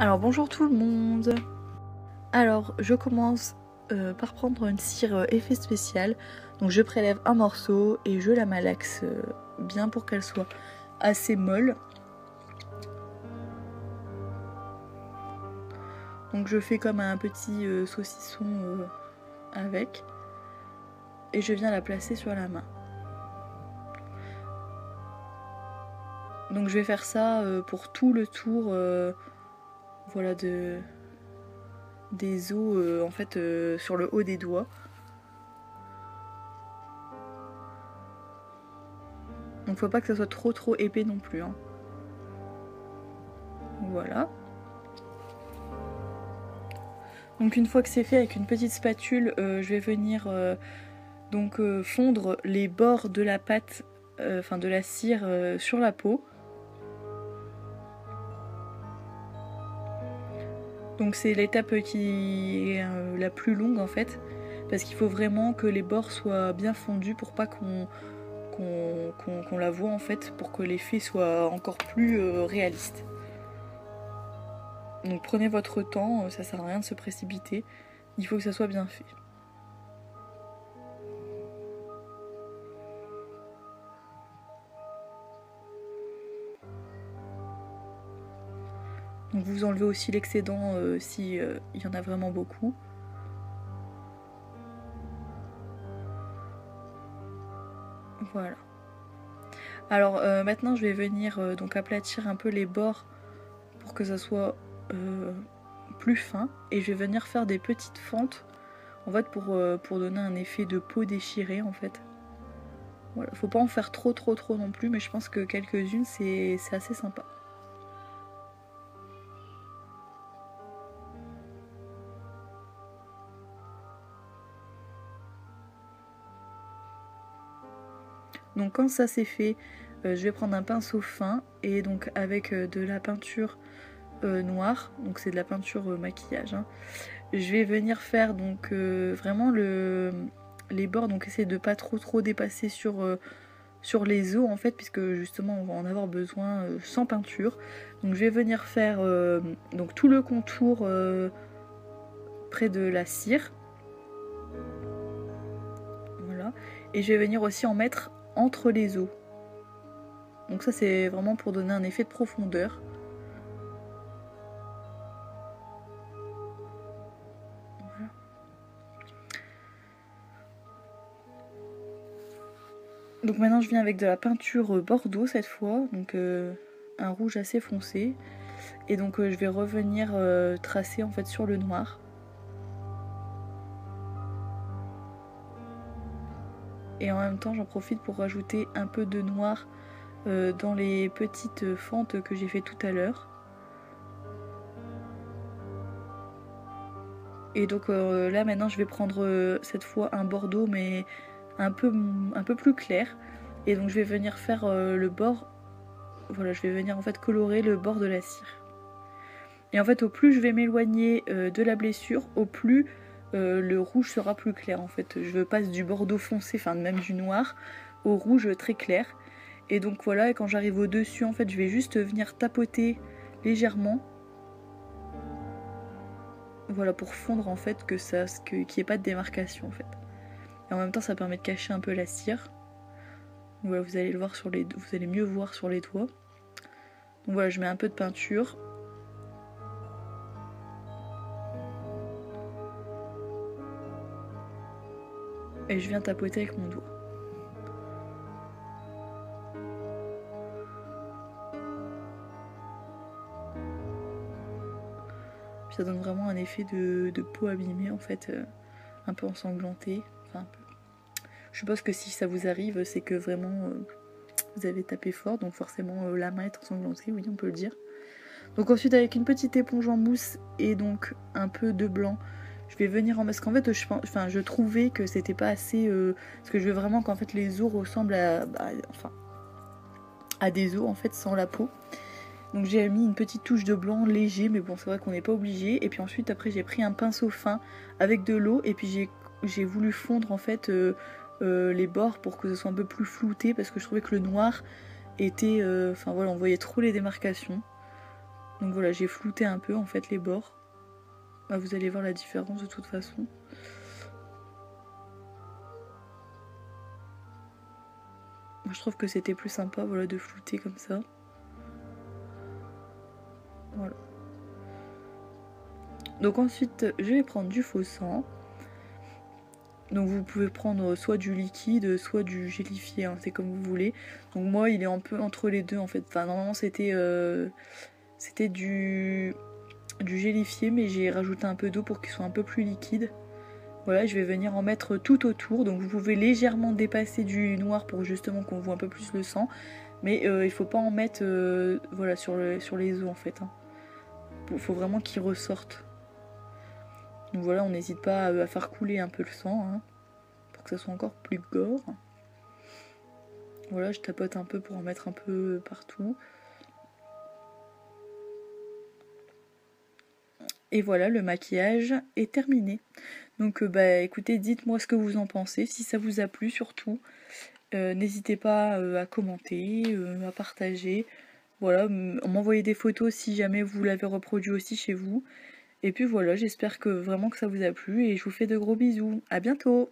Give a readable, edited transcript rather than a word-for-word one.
Alors bonjour tout le monde. Alors je commence par prendre une cire effet spécial. Donc je prélève un morceau et je la malaxe bien pour qu'elle soit assez molle. Donc je fais comme un petit saucisson avec. Et je viens la placer sur la main. Donc je vais faire ça pour tout le tour voilà des os en fait sur le haut des doigts. Donc faut pas que ça soit trop épais non plus hein. Voilà. Donc une fois que c'est fait, avec une petite spatule, je vais venir fondre les bords de la pâte, enfin de la cire sur la peau. Donc c'est l'étape qui est la plus longue en fait, parce qu'il faut vraiment que les bords soient bien fondus pour pas qu'on la voit en fait, pour que l'effet soit encore plus réaliste. Donc prenez votre temps, ça sert à rien de se précipiter, il faut que ça soit bien fait. Donc vous enlevez aussi l'excédent si il y en a vraiment beaucoup. Voilà. Alors maintenant je vais venir donc aplatir un peu les bords pour que ça soit plus fin, et je vais venir faire des petites fentes en fait pour donner un effet de peau déchirée en fait. Voilà, faut pas en faire trop non plus, mais je pense que quelques-unes c'est assez sympa. Donc quand ça c'est fait, je vais prendre un pinceau fin et donc avec de la peinture noire, donc c'est de la peinture maquillage, hein. Je vais venir faire donc vraiment les bords, donc essayer de pas trop dépasser sur les os en fait, puisque justement on va en avoir besoin sans peinture. Donc je vais venir faire donc tout le contour près de la cire. Voilà. Et je vais venir aussi en mettre entre les os. Donc ça c'est vraiment pour donner un effet de profondeur. Voilà. Donc maintenant je viens avec de la peinture bordeaux cette fois, donc un rouge assez foncé. Et donc je vais revenir tracer en fait sur le noir. Et en même temps j'en profite pour rajouter un peu de noir dans les petites fentes que j'ai fait tout à l'heure. Et donc là maintenant je vais prendre cette fois un bordeaux mais un peu plus clair. Et donc je vais venir faire le bord, voilà, je vais venir en fait colorer le bord de la cire. Et en fait au plus je vais m'éloigner de la blessure, au plus le rouge sera plus clair en fait. Je passe du bordeaux foncé, enfin même du noir, au rouge très clair. Et donc voilà, et quand j'arrive au dessus en fait je vais juste venir tapoter légèrement. Voilà, pour fondre en fait qu'il n'y ait pas de démarcation en fait. Et en même temps ça permet de cacher un peu la cire. Donc voilà, vous allez le voir vous allez mieux voir sur les doigts. Donc voilà, je mets un peu de peinture. Et je viens tapoter avec mon doigt. Puis ça donne vraiment un effet de peau abîmée en fait, un peu ensanglantée. Enfin, un peu. Je suppose que si ça vous arrive, c'est que vraiment vous avez tapé fort, donc forcément la main est ensanglantée, oui on peut le dire. Donc ensuite avec une petite éponge en mousse et donc un peu de blanc, je vais venir en... Parce qu'en fait je trouvais que c'était pas assez... parce que je veux vraiment qu'en fait les os ressemblent à des os en fait sans la peau. Donc j'ai mis une petite touche de blanc léger, mais bon c'est vrai qu'on n'est pas obligé. Et puis ensuite après j'ai pris un pinceau fin avec de l'eau et puis j'ai voulu fondre en fait les bords pour que ce soit un peu plus flouté, parce que je trouvais que le noir était... Enfin voilà, on voyait trop les démarcations. Donc voilà, j'ai flouté un peu en fait les bords. Bah, vous allez voir la différence de toute façon. Moi je trouve que c'était plus sympa, voilà, de flouter comme ça. Voilà. Donc ensuite je vais prendre du faux sang. Donc vous pouvez prendre soit du liquide, soit du gélifié, hein, c'est comme vous voulez. Donc moi il est un peu entre les deux en fait. Enfin normalement c'était du gélifié, mais j'ai rajouté un peu d'eau pour qu'il soit un peu plus liquide. Voilà, je vais venir en mettre tout autour. Donc vous pouvez légèrement dépasser du noir pour justement qu'on voit un peu plus le sang. Mais il faut pas en mettre voilà, sur les os en fait. Hein. Faut vraiment qu'il ressorte. Donc voilà, on n'hésite pas à faire couler un peu le sang, hein, pour que ça soit encore plus gore. Voilà, je tapote un peu pour en mettre un peu partout. Et voilà, le maquillage est terminé. Donc bah écoutez, dites-moi ce que vous en pensez, si ça vous a plu surtout. N'hésitez pas à commenter, à partager. Voilà, m'envoyer des photos si jamais vous l'avez reproduit aussi chez vous. Et puis voilà, j'espère que vraiment que ça vous a plu et je vous fais de gros bisous. À bientôt!